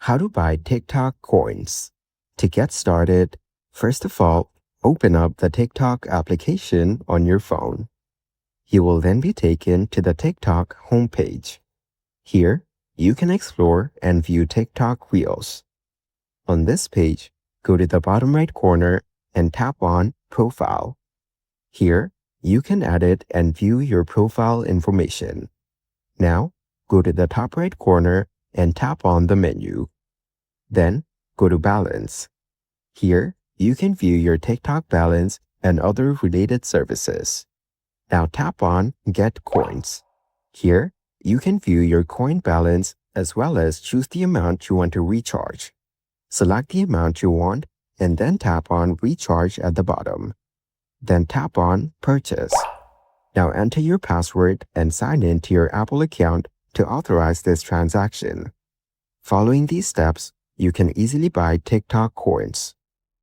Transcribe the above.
How to buy TikTok coins. To get started, first of all, open up the TikTok application on your phone. You will then be taken to the TikTok homepage. Here, you can explore and view TikTok Reels. On this page, go to the bottom right corner and tap on Profile. Here, you can edit and view your profile information. Now, go to the top right corner and tap on the menu. Then, go to Balance. Here, you can view your TikTok balance and other related services. Now tap on Get Coins. Here, you can view your coin balance as well as choose the amount you want to recharge. Select the amount you want and then tap on Recharge at the bottom. Then tap on Purchase. Now enter your password and sign in to your Apple account to authorize this transaction. Following these steps, you can easily buy TikTok coins.